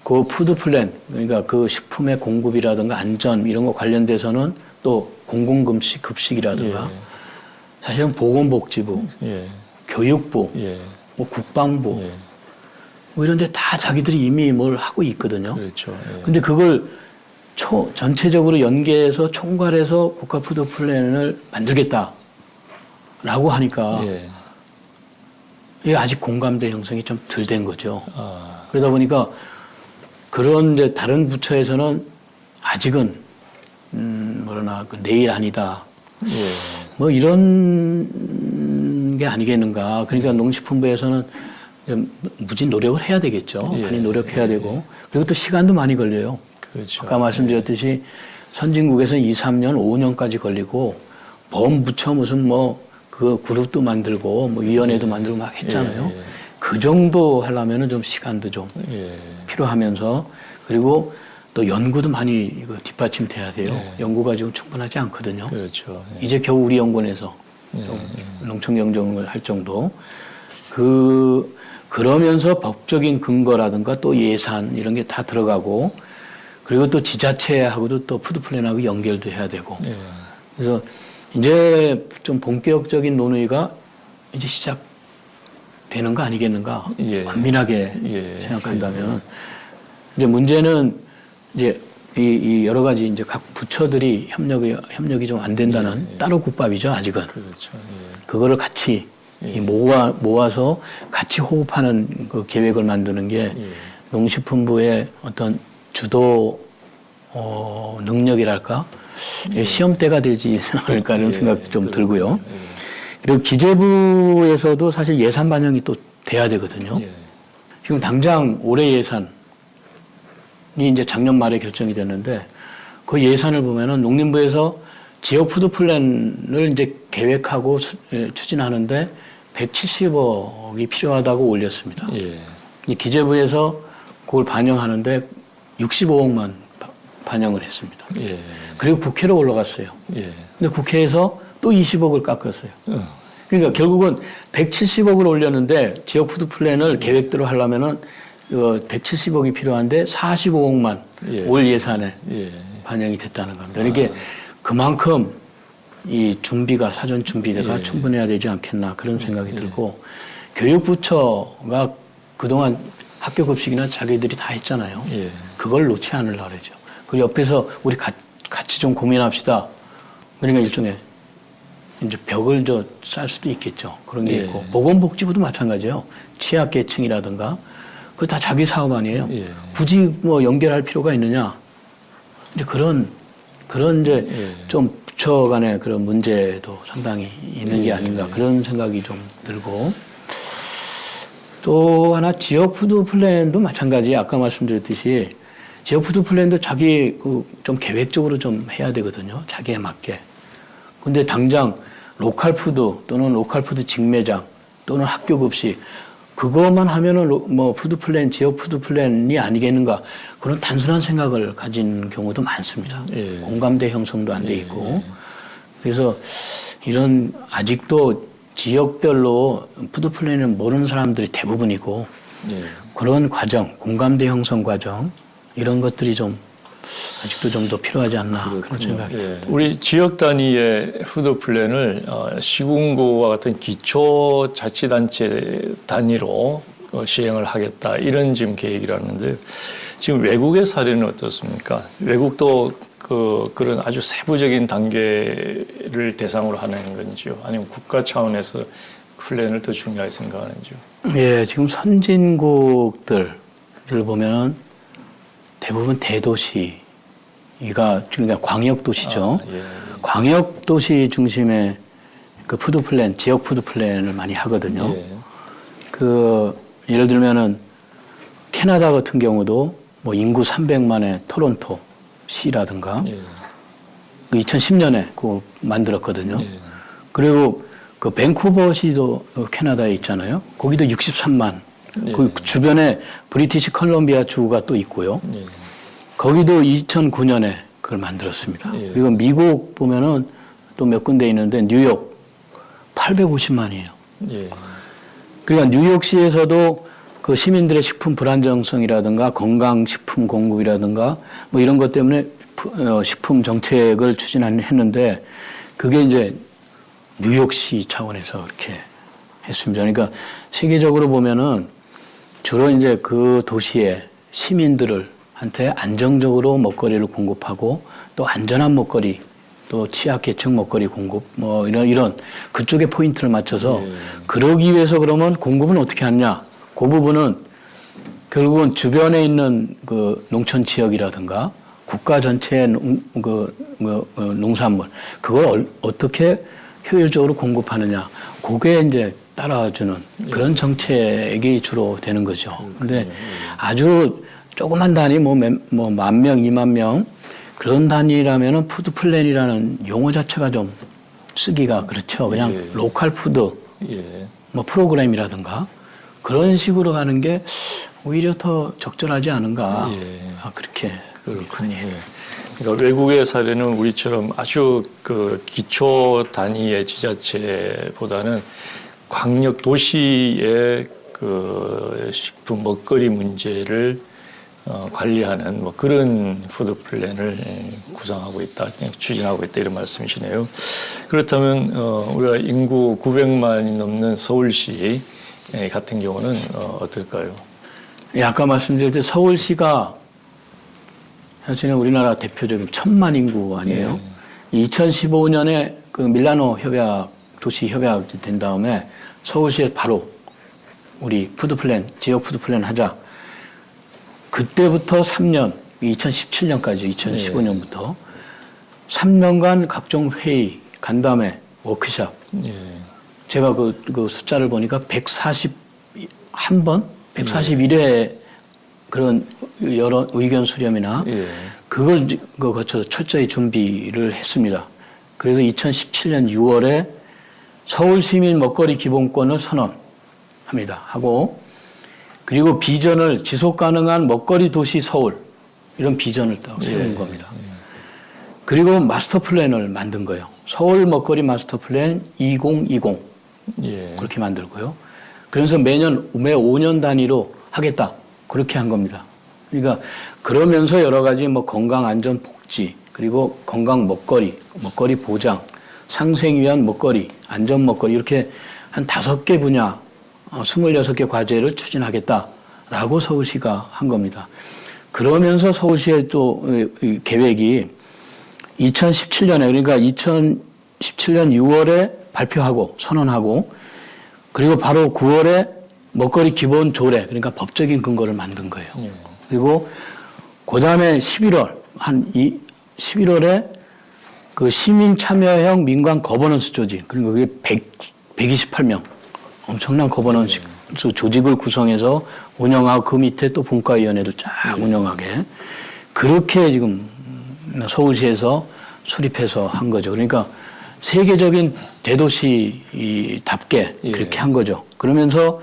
그 푸드 플랜, 그러니까 그 식품의 공급이라든가 안전 이런 거 관련돼서는 또 공공급식이라든가 사실은 보건복지부, 교육부, 뭐 국방부 뭐 이런 데 다 자기들이 이미 뭘 하고 있거든요. 그렇죠. 근데 그걸 전체적으로 연계해서 총괄해서 국가 푸드 플랜을 만들겠다라고 하니까 이게 아직 공감대 형성이 좀 덜 된 거죠. 그러다 보니까 그런 이제 다른 부처에서는 아직은 뭐라나 내일 아니다. 뭐 이런 게 아니겠는가. 그러니까 농식품부에서는 무지 노력을 해야 되겠죠. 많이 노력해야 되고, 그리고 또 시간도 많이 걸려요. 그렇죠. 아까 말씀드렸듯이 선진국에서는 2, 3년, 5년까지 걸리고 범부처 무슨 뭐 그 그룹도 만들고 뭐 위원회도 만들고 막 했잖아요. 그 정도 하려면은 좀 시간도 좀 필요하면서, 그리고 또 연구도 많이 이거 뒷받침돼야 돼요. 연구가 지금 충분하지 않거든요. 그렇죠. 이제 겨우 우리 연구원에서 농촌경정을 할 정도. 그러면서 법적인 근거라든가 또 예산 이런 게 다 들어가고, 그리고 또 지자체하고도 또 푸드플랜하고 연결도 해야 되고. 그래서 이제 좀 본격적인 논의가 이제 시작되는 거 아니겠는가. 엄밀하게 생각한다면. 이제 문제는 이제 이 여러 가지 이제 각 부처들이 협력이 좀 안 된다는 따로 국밥이죠, 아직은. 그렇죠. 그거를 같이 모아서 같이 호흡하는 그 계획을 만드는 게 농식품부의 어떤 주도 능력이랄까 시험대가 되지 않을까 이런 생각도 좀 들고요. 그리고 기재부에서도 사실 예산 반영이 또 돼야 되거든요. 지금 당장 올해 예산이 이제 작년 말에 결정이 됐는데 그 예산을 보면은 농림부에서 지역 푸드 플랜을 이제 계획하고 추진하는데 170억이 필요하다고 올렸습니다. 이 기재부에서 그걸 반영하는데 65억만 반영을 했습니다. 그리고 국회로 올라갔어요. 근데 국회에서 또 20억을 깎았어요. 그러니까 결국은 170억을 올렸는데 지역 푸드 플랜을 계획대로 하려면은 170억이 필요한데 45억만 올 예산에 반영이 됐다는 겁니다. 이게 그만큼 이 준비가 사전 준비가 충분해야 되지 않겠나 그런 생각이 들고 교육부처가 그동안 학교 급식이나 자기들이 다 했잖아요. 그걸 놓지 않으려고 그러죠. 그 옆에서 우리 같이 좀 고민합시다. 그러니까 일종의 이제 벽을 쌀 수도 있겠죠. 그런 게 있고 보건복지부도 마찬가지예요. 취약계층이라든가 그거 다 자기 사업 아니에요. 굳이 뭐 연결할 필요가 있느냐. 이제 그런 이제 좀 부처 간의 그런 문제도 상당히 있는 게 아닌가 그런 생각이 좀 들고 또 하나 지역 푸드 플랜도 마찬가지 아까 말씀드렸듯이 지역 푸드 플랜도 자기 좀 계획적으로 좀 해야 되거든요. 자기에 맞게. 근데 당장 로컬 푸드 또는 로컬 푸드 직매장 또는 학교 급식 그것만 하면은 뭐 푸드 플랜, 지역 푸드 플랜이 아니겠는가 그런 단순한 생각을 가진 경우도 많습니다. 공감대 형성도 안 돼 있고 그래서 이런 아직도 지역별로 푸드 플랜을 모르는 사람들이 대부분이고 그런 과정, 공감대 형성 과정 이런 것들이 좀 아직도 좀 더 필요하지 않나 그런 생각이 듭니다. 우리 지역 단위의 푸드 플랜을 시군구와 같은 기초자치단체 단위로 시행을 하겠다 이런 지금 계획이라는데 지금 외국의 사례는 어떻습니까? 외국도 그런 아주 세부적인 단계를 대상으로 하는 건지요? 아니면 국가 차원에서 플랜을 더 중요하게 생각하는지요? 예, 지금 선진국들을 보면은 대부분 대도시 그러니까 광역도시죠. 광역도시 중심의 그 푸드 플랜, 지역 푸드 플랜을 많이 하거든요. 예를 들면은 캐나다 같은 경우도 뭐 인구 300만의 토론토 시라든가 2010년에 그거 만들었거든요. 그리고 그 밴쿠버 시도 캐나다에 있잖아요. 거기도 63만. 그 주변에 브리티시 컬럼비아 주가 또 있고요. 거기도 2009년에 그걸 만들었습니다. 그리고 미국 보면은 또 몇 군데 있는데 뉴욕 850만이에요. 그러니까 뉴욕시에서도 그 시민들의 식품 불안정성이라든가 건강식품 공급이라든가 뭐 이런 것 때문에 식품 정책을 추진했는데 그게 이제 뉴욕시 차원에서 이렇게 했습니다. 그러니까 세계적으로 보면은 주로 이제 그 도시의 시민들한테 안정적으로 먹거리를 공급하고 또 안전한 먹거리 또 취약계층 먹거리 공급 뭐 이런 그쪽에 포인트를 맞춰서 그러기 위해서 그러면 공급은 어떻게 하느냐 그 부분은 결국은 주변에 있는 그 농촌 지역이라든가 국가 전체의 농산물 그걸 어떻게 효율적으로 공급하느냐 그게 이제 따라주는 그런 정책이 주로 되는 거죠. 근데 아주 조그만 단위 뭐 10,000명, 20,000명 그런 단위라면은 푸드 플랜이라는 용어 자체가 좀 쓰기가 그렇죠. 그냥 로컬 푸드 뭐 프로그램이라든가 그런 식으로 가는 게 오히려 더 적절하지 않은가 그렇게 그렇군요. 그러니까 외국의 사례는 우리처럼 아주 그 기초 단위의 지자체보다는 광역 도시의 그 식품 먹거리 문제를 관리하는 뭐 그런 푸드 플랜을 구상하고 있다, 추진하고 있다 이런 말씀이시네요. 그렇다면 우리가 인구 900만이 넘는 서울시 같은 경우는 어떨까요? 예, 아까 말씀드렸듯이 서울시가 사실은 우리나라 대표적인 1,000만 인구 아니에요? 2015년에 그 밀라노 협약, 도시 협약이 된 다음에 서울시에 바로 우리 푸드 플랜, 지역 푸드 플랜 하자. 그때부터 3년, 2017년까지 2015년부터 3년간 각종 회의, 간담회, 워크숍. 예. 제가 그 숫자를 보니까 141번, 141회 그런 여러 의견 수렴이나 예. 그걸 거쳐서 철저히 준비를 했습니다. 그래서 2017년 6월에 서울시민 먹거리 기본권을 선언합니다. 하고 그리고 비전을 지속 가능한 먹거리 도시 서울 이런 비전을 딱 세운 겁니다. 그리고 마스터 플랜을 만든 거예요. 서울 먹거리 마스터 플랜 2020 예. 그렇게 만들고요. 그래서 매 5년 단위로 하겠다 그렇게 한 겁니다. 그러니까 그러면서 여러 가지 뭐 건강 안전 복지 그리고 건강 먹거리 보장 상생 위한 먹거리 안전 먹거리 이렇게 한 5개 분야 26개 과제를 추진하겠다라고 서울시가 한 겁니다. 그러면서 서울시의 또 계획이 2017년에 그러니까 2017년 6월에 발표하고 선언하고 그리고 바로 9월에 먹거리 기본 조례 그러니까 법적인 근거를 만든 거예요. 그리고 그다음에 11월에 그 시민 참여형 민관 거버넌스 조직 그러니까 그게 128명 엄청난 거버넌스 조직을 구성해서 운영하고 그 밑에 또 분과위원회들 쫙 운영하게 그렇게 지금 서울시에서 수립해서 한 거죠. 그러니까 세계적인 대도시답게 그렇게 한 거죠. 그러면서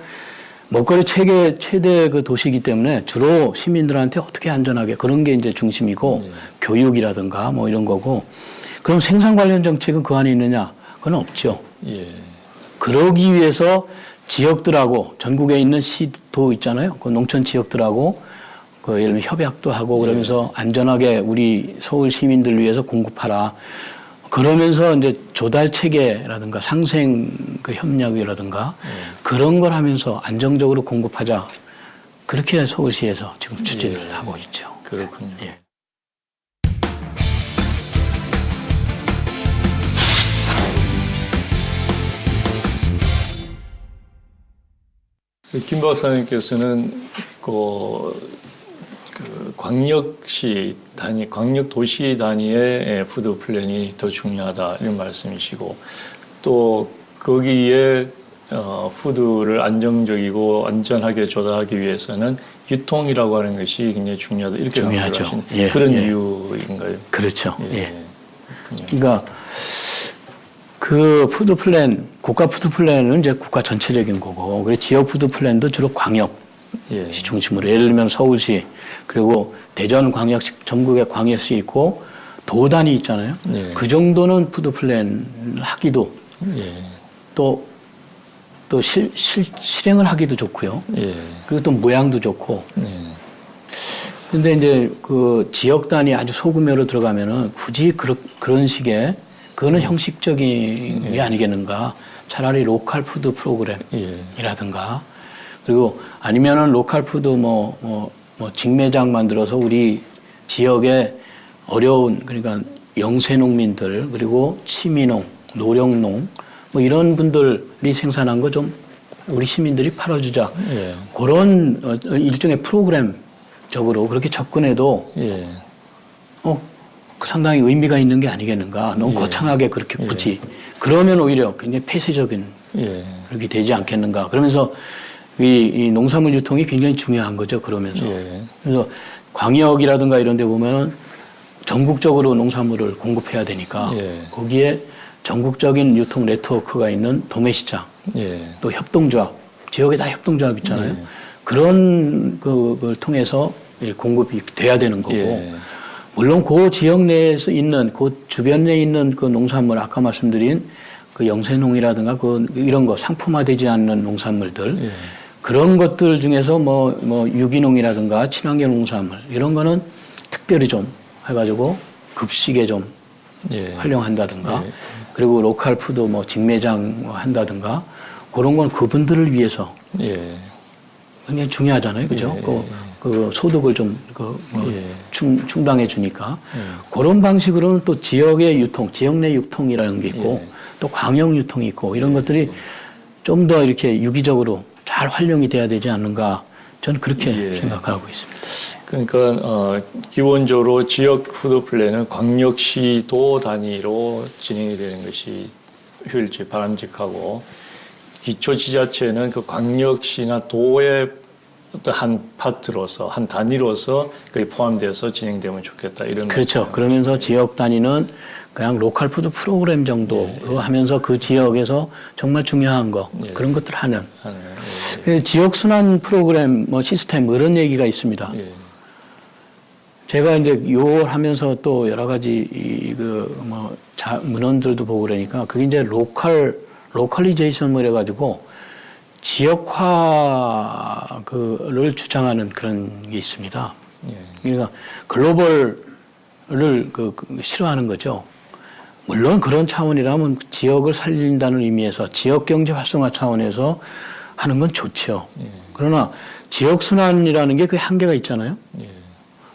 먹거리 최대 그 도시이기 때문에 주로 시민들한테 어떻게 안전하게 그런 게 이제 중심이고 교육이라든가 뭐 이런 거고 그럼 생산 관련 정책은 그 안에 있느냐? 그건 없죠. 예. 그러기 위해서 지역들하고 전국에 있는 시도 있잖아요. 그 농촌 지역들하고 그 예를 들면 협약도 하고 그러면서 안전하게 우리 서울 시민들 위해서 공급하라. 그러면서 이제 조달 체계라든가 상생 그 협력이라든가 그런 걸 하면서 안정적으로 공급하자. 그렇게 서울시에서 지금 추진을 하고 있죠. 그렇군요. 예. 김 박사님께서는 그 광역시 단위, 광역도시 단위의 푸드 플랜이 더 중요하다 이런 말씀이시고 또 거기에 푸드를 안정적이고 안전하게 조달하기 위해서는 유통이라고 하는 것이 굉장히 중요하다 이렇게 중요하죠. 생각하시는 예, 그런 예. 이유인가요? 그렇죠. 예. 예. 그러니까 그 푸드 플랜, 국가 푸드 플랜은 이제 국가 전체적인 거고, 그리고 지역 푸드 플랜도 주로 광역시 예. 중심으로, 예를 들면 서울시, 그리고 대전 광역시, 전국에 광역시 있고, 도 단위 있잖아요. 예. 그 정도는 푸드 플랜 하기도, 예. 또 실행을 하기도 좋고요. 예. 그리고 또 모양도 좋고. 예. 근데 이제 그 지역 단위 아주 소규모로 들어가면은 굳이 그런 식의 그거는 형식적인 게 아니겠는가. 차라리 로컬 푸드 프로그램이라든가 그리고 아니면은 로컬 푸드 뭐 직매장 만들어서 우리 지역의 어려운 그러니까 영세 농민들 그리고 취미농, 노령농 뭐 이런 분들이 생산한 거 좀 우리 시민들이 팔아주자. 예. 그런 일종의 프로그램적으로 그렇게 접근해도 예. 상당히 의미가 있는 게 아니겠는가. 너무 거창하게 그렇게 굳이. 그러면 오히려 굉장히 폐쇄적인 그렇게 되지 않겠는가. 그러면서 이 농산물 유통이 굉장히 중요한 거죠. 그러면서. 그래서 광역이라든가 이런 데 보면 전국적으로 농산물을 공급해야 되니까 거기에 전국적인 유통 네트워크가 있는 도매시장 또 협동조합 지역에 다 협동조합 있잖아요. 그런 걸 통해서 공급이 돼야 되는 거고 물론 그 지역 내에서 있는 그 주변 내에 있는 그 농산물 아까 말씀드린 그 영세농이라든가 그 이런 거 상품화되지 않는 농산물들 그런 것들 중에서 뭐 유기농이라든가 친환경 농산물 이런 거는 특별히 좀 해가지고 급식에 좀 활용한다든가 그리고 로컬 푸드 뭐 직매장 한다든가 그런 건 그분들을 위해서 굉장히 중요하잖아요, 그죠? 그 소득을 좀 충당해 주니까 그런 방식으로는 또 지역의 유통, 지역 내 유통이라는 게 있고 또 광역 유통이 있고 이런 것들이 좀 더 이렇게 유기적으로 잘 활용이 돼야 되지 않는가 저는 그렇게 예. 생각하고 있습니다. 그러니까 기본적으로 지역 푸드 플랜은 광역시도 단위로 진행이 되는 것이 효율적, 바람직하고 기초지자체는 그 광역시나 도의 어떤 한 파트로서 한 단위로서 그게 포함돼서 진행되면 좋겠다 이런 그렇죠. 그러면서 지역 단위는 그냥 로컬 푸드 프로그램 정도로 하면서 그 지역에서 정말 중요한 거 그런 것들 하는 그래서 지역 순환 프로그램 뭐 시스템 뭐 이런 얘기가 있습니다. 제가 이제 요걸 하면서 또 여러 가지 뭐 문헌들도 보고 그러니까 그게 이제 로컬리제이션 뭐 이래가지고 지역화 그를 주장하는 그런 게 있습니다. 그러니까 글로벌을 싫어하는 거죠. 물론 그런 차원이라면 지역을 살린다는 의미에서 지역 경제 활성화 차원에서 하는 건 좋죠. 그러나 지역 순환이라는 게 그 한계가 있잖아요.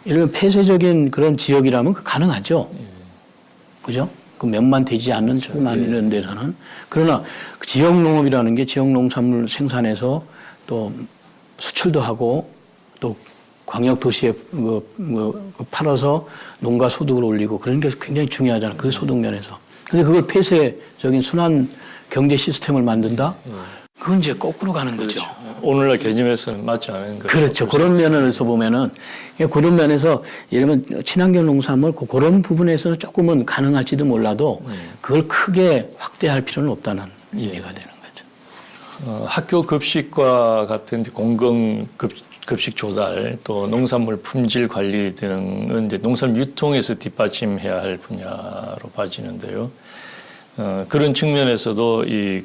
이런 폐쇄적인 그런 지역이라면 그 가능하죠. 그죠? 그 몇만 되지 않는 조그만 이런 데서는. 그러나 그 지역 농업이라는 게 지역 농산물 생산해서 또 수출도 하고 또 광역 도시에 팔아서 농가 소득을 올리고 그런 게 굉장히 중요하잖아요. 그 소득 면에서. 근데 그걸 폐쇄적인 순환 경제 시스템을 만든다? 그건 이제 거꾸로 가는 거죠. 오늘날 개념에서는 맞지 않은 거죠. 그렇죠. 그런 면에서 보면은 그런 면에서 예를 들면 친환경 농산물 그런 부분에서는 조금은 가능할지도 몰라도 그걸 크게 확대할 필요는 없다는 의미가 되는 거죠. 학교 급식과 같은 공공 급식 조달 또 농산물 품질 관리 등은 이제 농산물 유통에서 뒷받침해야 할 분야로 빠지는데요. 그런 측면에서도 이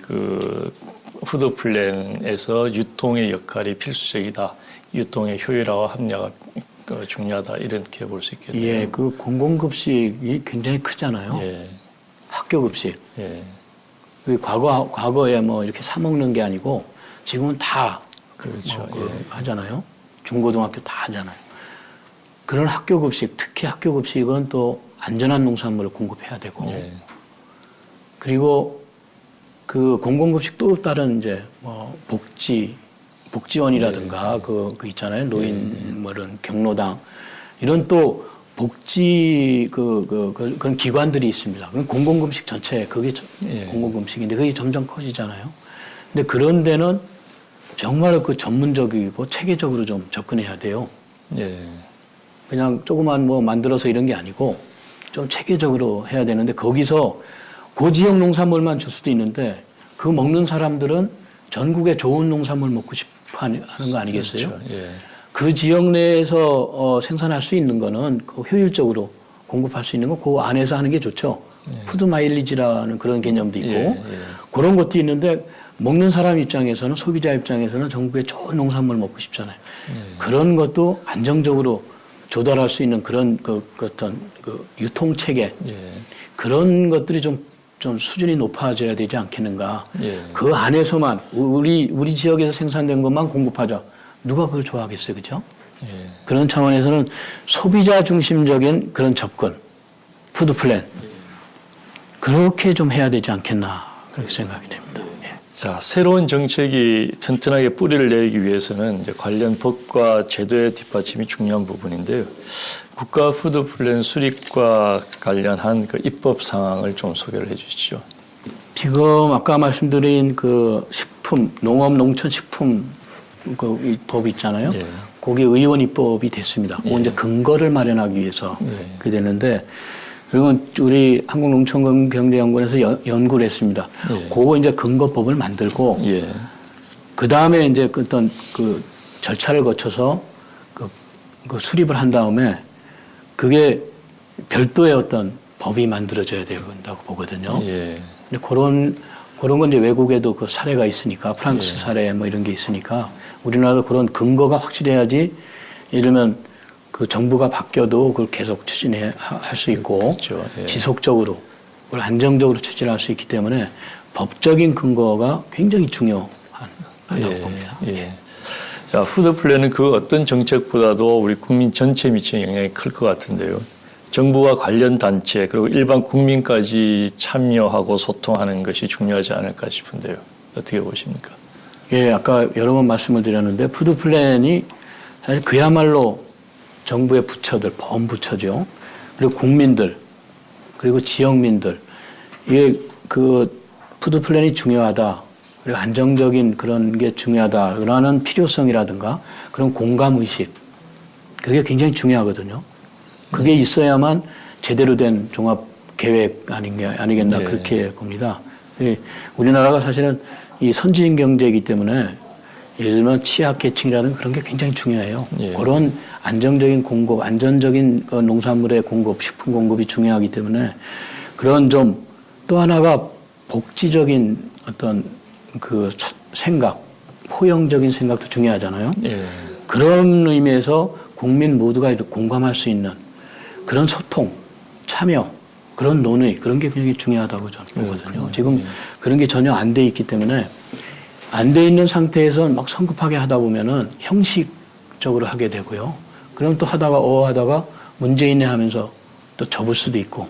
푸드 플랜에서 유통의 역할이 필수적이다. 유통의 효율화와 합리화가 중요하다. 이렇게 볼 수 있겠네요. 예, 그 공공급식이 굉장히 크잖아요. 예. 학교 급식. 예. 그 과거에 뭐 이렇게 사 먹는 게 아니고 지금은 다 그렇죠. 하잖아요. 중고등학교 다 하잖아요. 그런 학교 급식, 특히 학교 급식은 또 안전한 농산물을 공급해야 되고 그리고 그 공공급식 또 다른 이제 뭐 복지원이라든가 그 있잖아요. 노인 뭐 이런 경로당 이런 또 복지 그런 기관들이 있습니다. 그럼 공공급식 전체 그게 공공급식인데 그게 점점 커지잖아요. 근데 그런 데는 정말 그 전문적이고 체계적으로 좀 접근해야 돼요. 그냥 조그만 뭐 만들어서 이런 게 아니고 좀 체계적으로 해야 되는데 거기서 그 지역 농산물만 줄 수도 있는데 그 먹는 사람들은 전국에 좋은 농산물 먹고 싶어 하는 거 아니겠어요? 그렇죠. 그 지역 내에서 생산할 수 있는 거는 그 효율적으로 공급할 수 있는 거 그 안에서 하는 게 좋죠. 푸드 마일리지라는 그런 개념도 있고 그런 것도 있는데 먹는 사람 입장에서는 소비자 입장에서는 전국에 좋은 농산물 먹고 싶잖아요. 그런 것도 안정적으로 조달할 수 있는 그런 어떤 유통 체계 그런 것들이 좀 수준이 높아져야 되지 않겠는가. 그 안에서만 우리 지역에서 생산된 것만 공급하자. 누가 그걸 좋아하겠어요, 그죠? 그런 차원에서는 소비자 중심적인 그런 접근, 푸드 플랜 그렇게 좀 해야 되지 않겠나 그렇게 생각이 됩니다. 자, 새로운 정책이 튼튼하게 뿌리를 내리기 위해서는 이제 관련 법과 제도의 뒷받침이 중요한 부분인데요. 국가 푸드 플랜 수립과 관련한 그 입법 상황을 좀 소개를 해 주시죠. 지금 아까 말씀드린 그 농업 농촌 식품 이 법 있잖아요. 거기 의원 입법이 됐습니다. 그거 이제 근거를 마련하기 위해서 그게 되는데 그리고 우리 한국농촌경제연구원에서 연구를 했습니다. 그거 이제 근거법을 만들고 그 다음에 이제 어떤 그 절차를 거쳐서 그 수립을 한 다음에 그게 별도의 어떤 법이 만들어져야 된다고 보거든요. 근데 그런 건 이제 외국에도 그 사례가 있으니까 프랑스 사례 뭐 이런 게 있으니까 우리나라도 그런 근거가 확실해야지 예를 들면 그 정부가 바뀌어도 그걸 계속 추진할 수 있고 그렇죠. 지속적으로 그걸 안정적으로 추진할 수 있기 때문에 법적인 근거가 굉장히 중요하다고 봅니다. 자, 푸드 플랜은 그 어떤 정책보다도 우리 국민 전체에 미치는 영향이 클 것 같은데요. 정부와 관련 단체 그리고 일반 국민까지 참여하고 소통하는 것이 중요하지 않을까 싶은데요. 어떻게 보십니까? 예, 아까 여러 번 말씀을 드렸는데 푸드 플랜이 사실 그야말로 정부의 부처들, 범부처죠. 그리고 국민들, 그리고 지역민들, 이게 그 푸드 플랜이 중요하다. 그리고 안정적인 그런 게 중요하다라는 필요성이라든가 그런 공감 의식, 그게 굉장히 중요하거든요. 그게 있어야만 제대로 된 종합 계획 아니겠나 네. 그렇게 봅니다. 우리나라가 사실은 이 선진 경제이기 때문에 예를 들면 취약계층이라든가 그런 게 굉장히 중요해요. 예. 그런 안정적인 공급, 안전적인 그 농산물의 공급, 식품 공급이 중요하기 때문에 그런 좀 또 하나가 복지적인 어떤 그 생각, 포용적인 생각도 중요하잖아요. 예. 그런 의미에서 국민 모두가 공감할 수 있는 그런 소통, 참여, 그런 논의, 그런 게 굉장히 중요하다고 저는 보거든요. 지금 그런 게 전혀 안 돼 있기 때문에 안 돼 있는 상태에서 막 성급하게 하다 보면은 형식적으로 하게 되고요. 그럼 또 하다가 문제 있네 하면서 또 접을 수도 있고.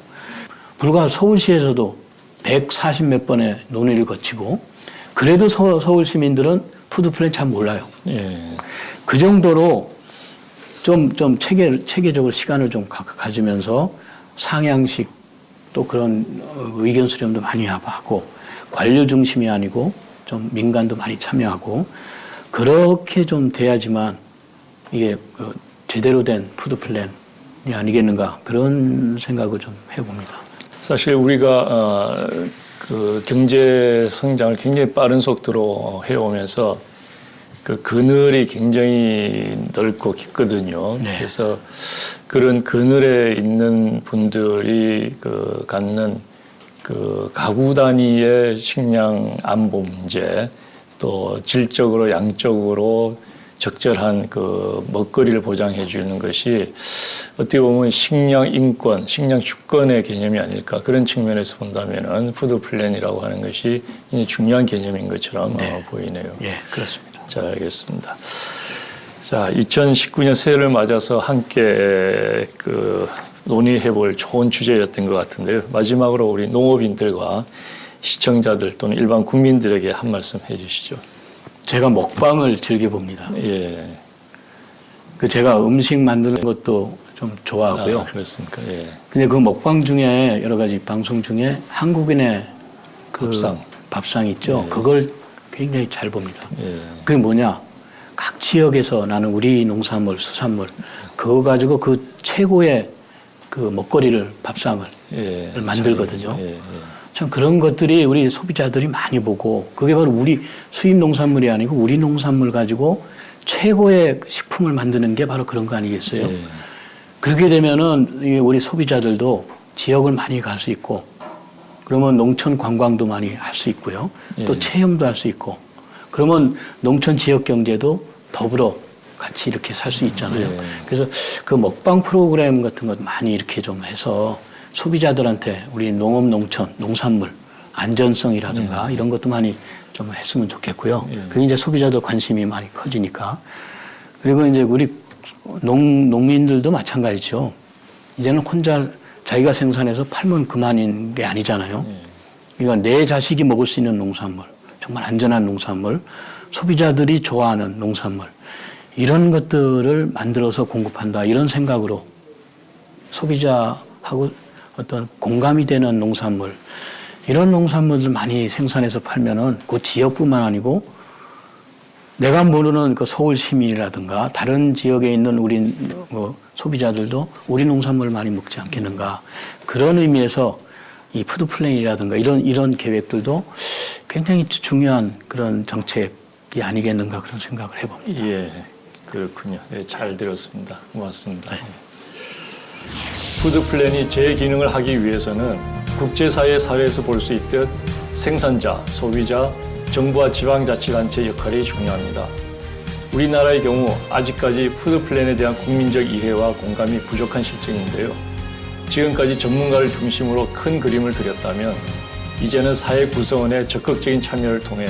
불과 서울시에서도 140 몇 번의 논의를 거치고 그래도 서울 시민들은 푸드 플랜 잘 몰라요. 예. 그 정도로 좀 체계적으로 시간을 좀 가지면서 상향식 또 그런 의견 수렴도 많이 하고 관료 중심이 아니고 좀 민간도 많이 참여하고 그렇게 좀 돼야지만 이게 제대로 된 푸드 플랜이 아니겠는가 그런 생각을 좀 해봅니다. 사실 우리가 그 경제 성장을 굉장히 빠른 속도로 해오면서 그 그늘이 굉장히 넓고 깊거든요. 네. 그래서 그런 그늘에 있는 분들이 그 갖는 그 가구 단위의 식량 안보 문제, 또 질적으로 양적으로 적절한 그 먹거리를 보장해 주는 것이 어떻게 보면 식량 인권, 식량 주권의 개념이 아닐까 그런 측면에서 본다면은 푸드 플랜이라고 하는 것이 굉장히 중요한 개념인 것처럼 네. 보이네요. 예, 그렇습니다. 자, 알겠습니다. 자, 2019년 새해를 맞아서 함께 그 논의해 볼 좋은 주제였던 것 같은데요. 마지막으로 우리 농업인들과 시청자들 또는 일반 국민들에게 한 말씀 해 주시죠. 제가 먹방을 즐겨봅니다. 예. 그 제가 음식 만드는 것도 좀 좋아하고요. 아, 그렇습니까? 예. 근데 그 먹방 중에 여러 가지 방송 중에 한국인의 그 밥상 있죠. 예. 그걸 굉장히 잘 봅니다. 예. 그게 뭐냐? 각 지역에서 나는 우리 농산물, 수산물 그거 가지고 그 최고의 그 먹거리를 밥상을 예. 만들거든요. 예. 예. 참 그런 것들이 우리 소비자들이 많이 보고 그게 바로 우리 수입 농산물이 아니고 우리 농산물 가지고 최고의 식품을 만드는 게 바로 그런 거 아니겠어요? 예. 그렇게 되면은 우리 소비자들도 지역을 많이 갈 수 있고 그러면 농촌 관광도 많이 할 수 있고요. 또 예. 체험도 할 수 있고 그러면 농촌 지역 경제도 더불어 같이 이렇게 살 수 있잖아요. 예. 그래서 그 먹방 프로그램 같은 것 많이 이렇게 좀 해서 소비자들한테 우리 농업, 농촌, 농산물 안전성이라든가 이런 것도 많이 좀 했으면 좋겠고요. 그게 이제 소비자들 관심이 많이 커지니까. 그리고 이제 우리 농민들도 마찬가지죠. 이제는 혼자 자기가 생산해서 팔면 그만인 게 아니잖아요. 그러니까 내 자식이 먹을 수 있는 농산물, 정말 안전한 농산물, 소비자들이 좋아하는 농산물 이런 것들을 만들어서 공급한다. 이런 생각으로 소비자하고 어떤 공감이 되는 농산물 이런 농산물들 많이 생산해서 팔면은 그 지역뿐만 아니고 내가 모르는 그 서울 시민이라든가 다른 지역에 있는 우리 소비자들도 우리 농산물을 많이 먹지 않겠는가 그런 의미에서 이 푸드 플랜이라든가 이런 계획들도 굉장히 중요한 그런 정책이 아니겠는가 그런 생각을 해봅니다. 예, 그렇군요. 예, 잘 들었습니다. 고맙습니다. 푸드 플랜이 제 기능을 하기 위해서는 국제사회 사례에서 볼 수 있듯 생산자, 소비자, 정부와 지방자치단체 역할이 중요합니다. 우리나라의 경우 아직까지 푸드 플랜에 대한 국민적 이해와 공감이 부족한 실정인데요. 지금까지 전문가를 중심으로 큰 그림을 그렸다면 이제는 사회 구성원의 적극적인 참여를 통해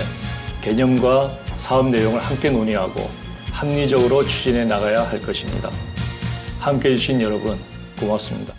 개념과 사업 내용을 함께 논의하고 합리적으로 추진해 나가야 할 것입니다. 함께해 주신 여러분 고맙습니다.